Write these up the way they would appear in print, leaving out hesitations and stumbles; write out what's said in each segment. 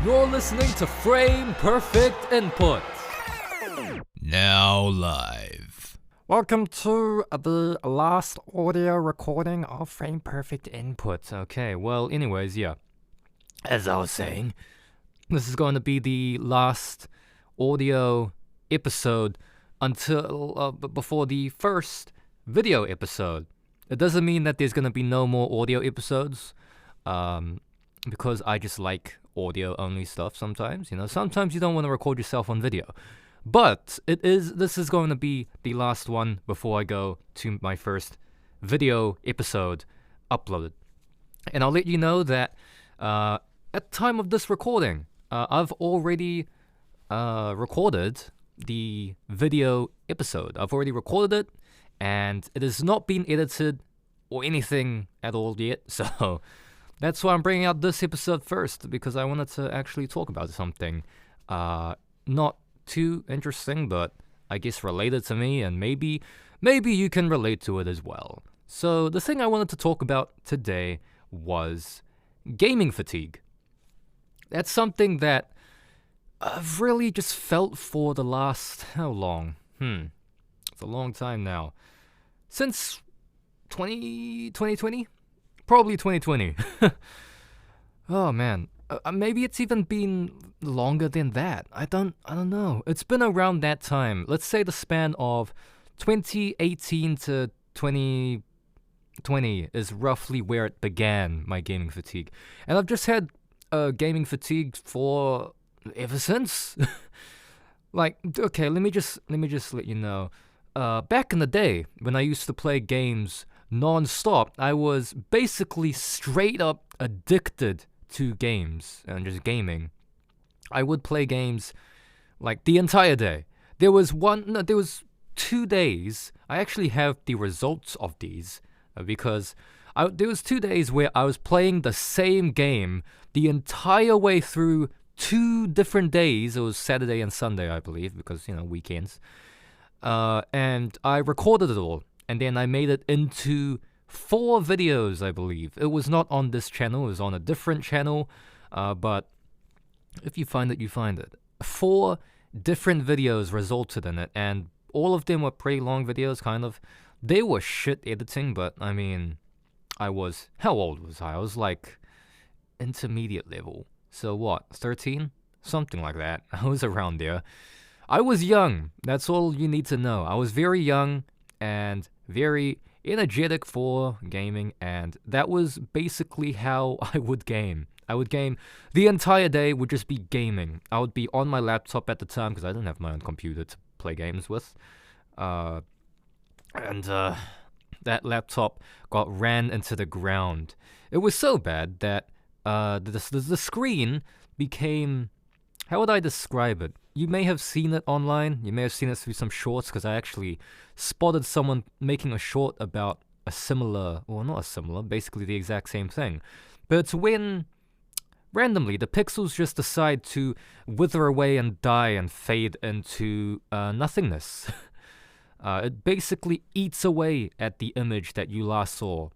You're listening to Frame Perfect Input. Now live. Welcome to the last audio recording of Frame Perfect Input. Okay, well, anyways, yeah. As I was saying, this is going to be the last audio episode until before the first video episode. It doesn't mean that there's going to be no more audio episodes, because I just like audio-only stuff sometimes. Sometimes you don't want to record yourself on video. But this is going to be the last one before I go to my first video episode uploaded. And I'll let you know that at the time of this recording, I've already recorded the video episode. I've already recorded it, and it has not been edited or anything at all yet. So that's why I'm bringing out this episode first, because I wanted to actually talk about something not too interesting, but I guess related to me, and maybe you can relate to it as well. So the thing I wanted to talk about today was gaming fatigue. That's something that I've really just felt for the last, how long? It's a long time now. Since 2020? Probably 2020. Oh man, maybe it's even been longer than that. I don't know. It's been around that time. Let's say the span of 2018 to 2020 is roughly where it began, my gaming fatigue. And I've just had gaming fatigue for ever since. Like, okay, let me just let you know. Back in the day, when I used to play games non-stop, I was basically straight up addicted to games and just gaming. I would play games like the entire day. There was 2 days. I actually have the results of these because there was 2 days where I was playing the same game the entire way through 2 different days. It was Saturday and Sunday, I believe, because, weekends. And I recorded it all, and then I made it into 4 videos, I believe. It was not on this channel, it was on a different channel, but if you find it, you find it. 4 different videos resulted in it, and all of them were pretty long videos, kind of. They were shit editing, but, how old was I? I was like intermediate level. So what, 13? Something like that. I was around there. I was young, that's all you need to know. I was very young and very energetic for gaming, and that was basically how I would game. I would game the entire day, would just be gaming. I would be on my laptop at the time because I didn't have my own computer to play games with. That laptop got ran into the ground. It was so bad that the screen became... How would I describe it? You may have seen it online. You may have seen it through some shorts, because I actually spotted someone making a short about a similar, well, not a similar, basically the exact same thing. But it's when randomly the pixels just decide to wither away and die and fade into nothingness. It basically eats away at the image that you last saw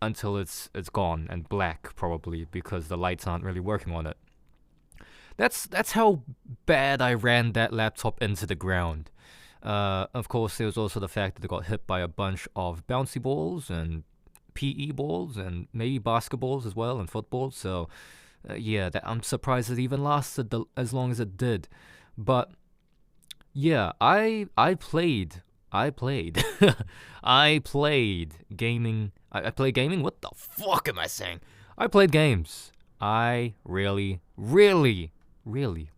until it's gone and black, probably, because the lights aren't really working on it. That's how bad I ran that laptop into the ground. Of course, there was also the fact that it got hit by a bunch of bouncy balls and PE balls and maybe basketballs as well and footballs. So, I'm surprised it even lasted as long as it did. But yeah, I played. I played gaming. I played gaming? What the fuck am I saying? I played games. I really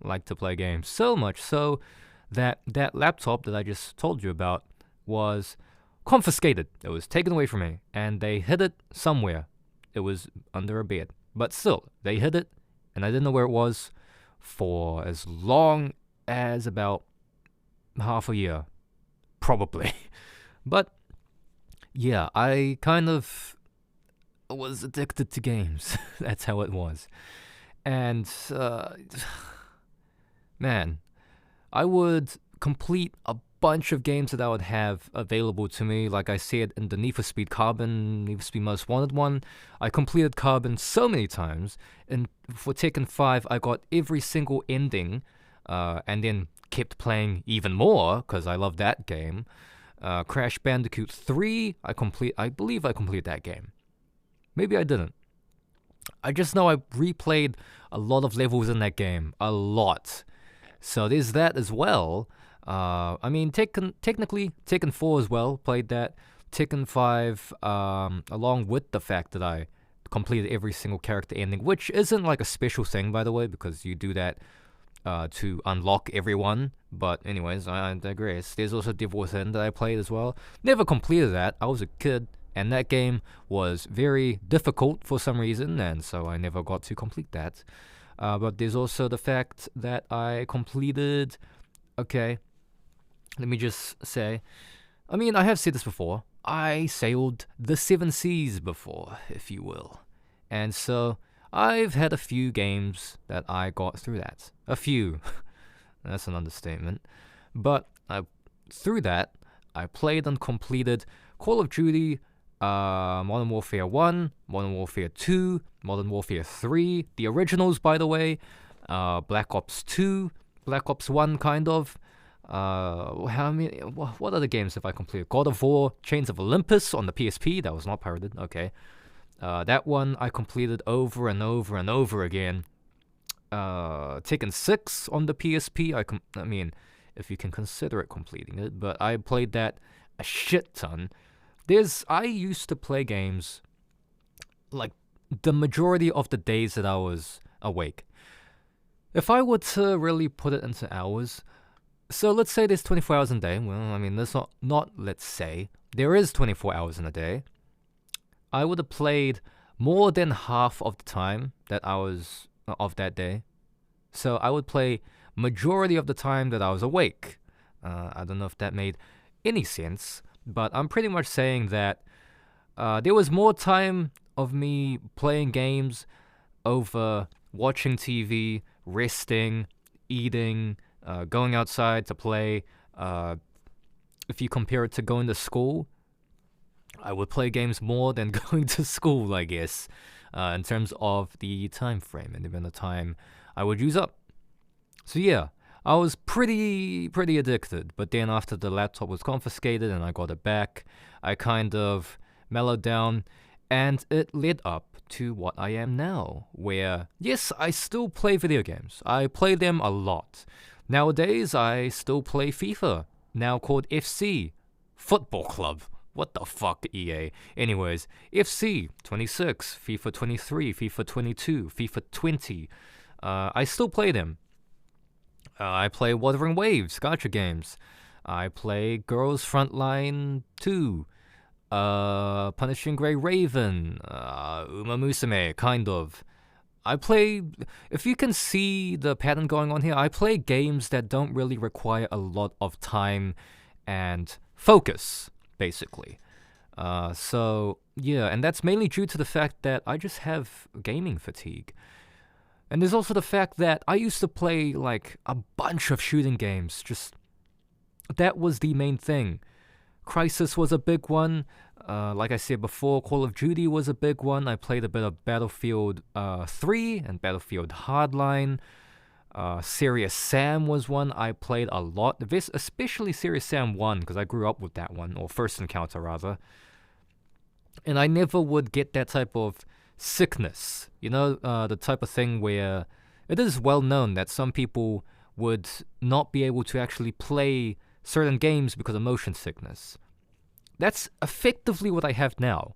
like to play games. So much so that laptop that I just told you about was confiscated. It was taken away from me, and they hid it somewhere. It was under a bed. But still, they hid it, and I didn't know where it was for as long as about half a year. Probably. But yeah, I kind of was addicted to games. That's how it was. And man, I would complete a bunch of games that I would have available to me. Like I said, in the Need for Speed Carbon, Need for Speed Most Wanted one, I completed Carbon so many times. And for Tekken 5, I got every single ending, and then kept playing even more because I love that game. Crash Bandicoot 3, I believe I completed that game. Maybe I didn't. I just know I replayed a lot of levels in that game. A lot. So there's that as well. I mean, technically, Tekken 4 as well, played that. Tekken 5, along with the fact that I completed every single character ending, which isn't like a special thing, by the way, because you do that to unlock everyone. But anyways, I digress. There's also Devil Within that I played as well. Never completed that. I was a kid, and that game was very difficult for some reason, and so I never got to complete that. But there's also the fact that I completed... Okay, let me just say... I mean, I have said this before. I sailed the 7 seas before, if you will. And so, I've had a few games that I got through that. A few. That's an understatement. But through that, I played and completed Call of Duty, Modern Warfare 1, Modern Warfare 2, Modern Warfare 3, the originals, by the way, Black Ops 2, Black Ops 1, kind of. What other games have I completed? God of War, Chains of Olympus on the PSP. That was not pirated. Okay. That one I completed over and over and over again. Tekken 6 on the PSP. I mean, if you can consider it completing it, but I played that a shit ton. I used to play games like the majority of the days that I was awake. If I were to really put it into hours, so let's say there's 24 hours in a day. Well, I mean, there's not let's say. There is 24 hours in a day. I would have played more than half of the time that I was of that day. So I would play majority of the time that I was awake. I don't know if that made any sense, but I'm pretty much saying that there was more time of me playing games over watching TV, resting, eating, going outside to play. If you compare it to going to school, I would play games more than going to school, I guess, in terms of the time frame and even the time I would use up. So yeah, I was pretty addicted, but then after the laptop was confiscated and I got it back, I kind of mellowed down, and it led up to what I am now, where, yes, I still play video games. I play them a lot. Nowadays, I still play FIFA, now called FC, Football Club. What the fuck, EA? Anyways, FC 26, FIFA 23, FIFA 22, FIFA 20. I still play them. I play Wuthering Waves, gacha games. I play Girls Frontline 2. Punishing Grey Raven. Uma Musume, kind of. I play... If you can see the pattern going on here, I play games that don't really require a lot of time and focus, basically. So, yeah, and that's mainly due to the fact that I just have gaming fatigue. And there's also the fact that I used to play, like, a bunch of shooting games. Just, that was the main thing. Crysis was a big one. Like I said before, Call of Duty was a big one. I played a bit of Battlefield 3 and Battlefield Hardline. Serious Sam was one I played a lot. Especially Serious Sam 1, because I grew up with that one, or First Encounter, rather. And I never would get that type of sickness. You know, the type of thing where it is well known that some people would not be able to actually play certain games because of motion sickness. That's effectively what I have now.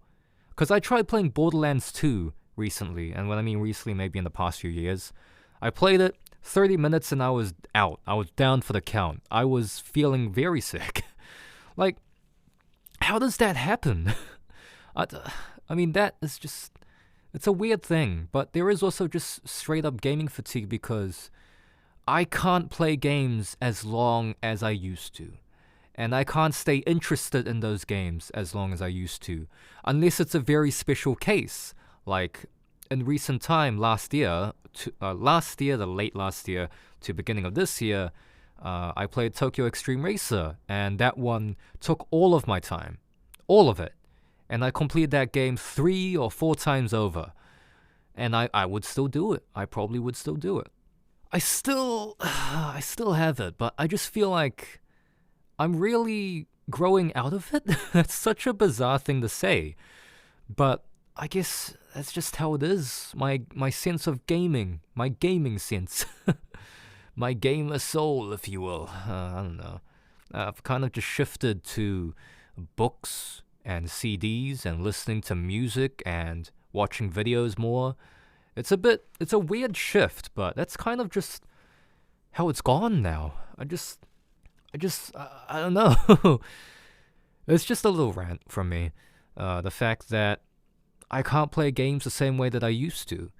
Because I tried playing Borderlands 2 recently, and when I mean recently, maybe in the past few years. I played it 30 minutes and I was out. I was down for the count. I was feeling very sick. Like, how does that happen? I mean, that is just... It's a weird thing, but there is also just straight up gaming fatigue because I can't play games as long as I used to. And I can't stay interested in those games as long as I used to, unless it's a very special case. Like, in recent time, the late last year to beginning of this year, I played Tokyo Extreme Racer, and that one took all of my time. All of it. And I completed that game 3 or 4 times over. And I would still do it. I probably would still do it. I still have it, but I just feel like I'm really growing out of it. That's such a bizarre thing to say. But I guess that's just how it is. My sense of gaming. My gaming sense. My gamer soul, if you will. I don't know. I've kind of just shifted to books and CDs and listening to music and watching videos more. It's a weird shift, but that's kind of just how it's gone now. I don't know. It's just a little rant from me. The fact that I can't play games the same way that I used to.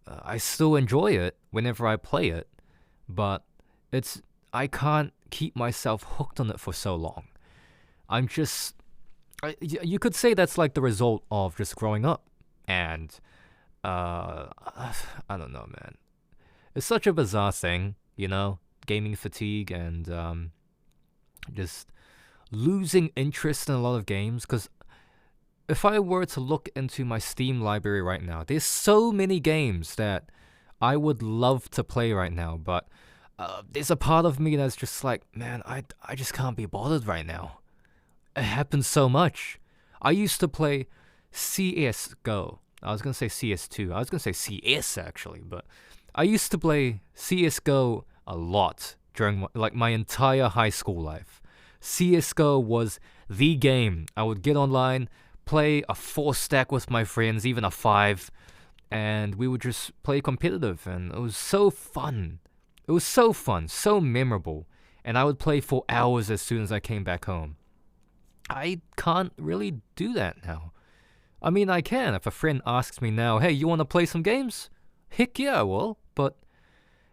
I still enjoy it whenever I play it, but I can't keep myself hooked on it for so long. You could say that's like the result of just growing up, and I don't know, man. It's such a bizarre thing, gaming fatigue and just losing interest in a lot of games. Because if I were to look into my Steam library right now, there's so many games that I would love to play right now, but there's a part of me that's just like, man, I just can't be bothered right now. It happens so much. I used to play CSGO. I was going to say CS2. I was going to say CS, actually, but I used to play CSGO a lot during my entire high school life. CSGO was the game. I would get online, play a 4-stack with my friends, even a 5, and we would just play competitive, and it was so fun. It was so fun, so memorable, and I would play for hours as soon as I came back home. I can't really do that now. I mean, I can if a friend asks me now, hey, you want to play some games? Heck yeah, I will, but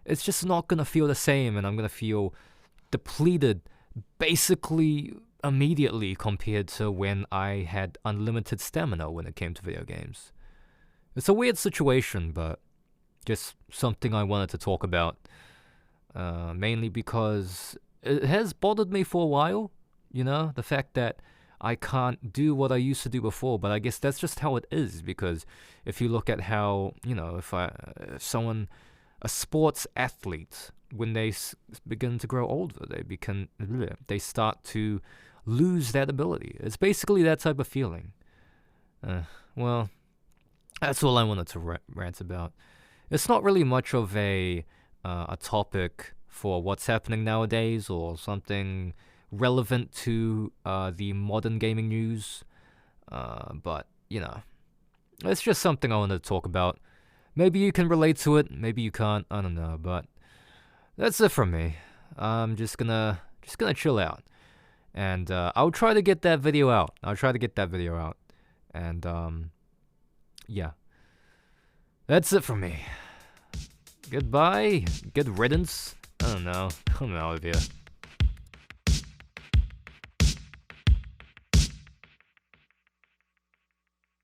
it's just not going to feel the same, and I'm going to feel depleted basically immediately compared to when I had unlimited stamina when it came to video games. It's a weird situation, but just something I wanted to talk about, mainly because it has bothered me for a while, the fact that I can't do what I used to do before, but I guess that's just how it is, because if you look at how, if a sports athlete, when they begin to grow older, they start to lose that ability. It's basically that type of feeling. Well, that's all I wanted to rant about. It's not really much of a topic for what's happening nowadays or something relevant to the modern gaming news, but it's just something I wanted to talk about. Maybe you can relate to it, maybe you can't, I don't know, but that's it from me. I'm just gonna chill out, and I'll try to get that video out. And yeah, that's it from me. Goodbye, good riddance. I don't know, I'm out of here.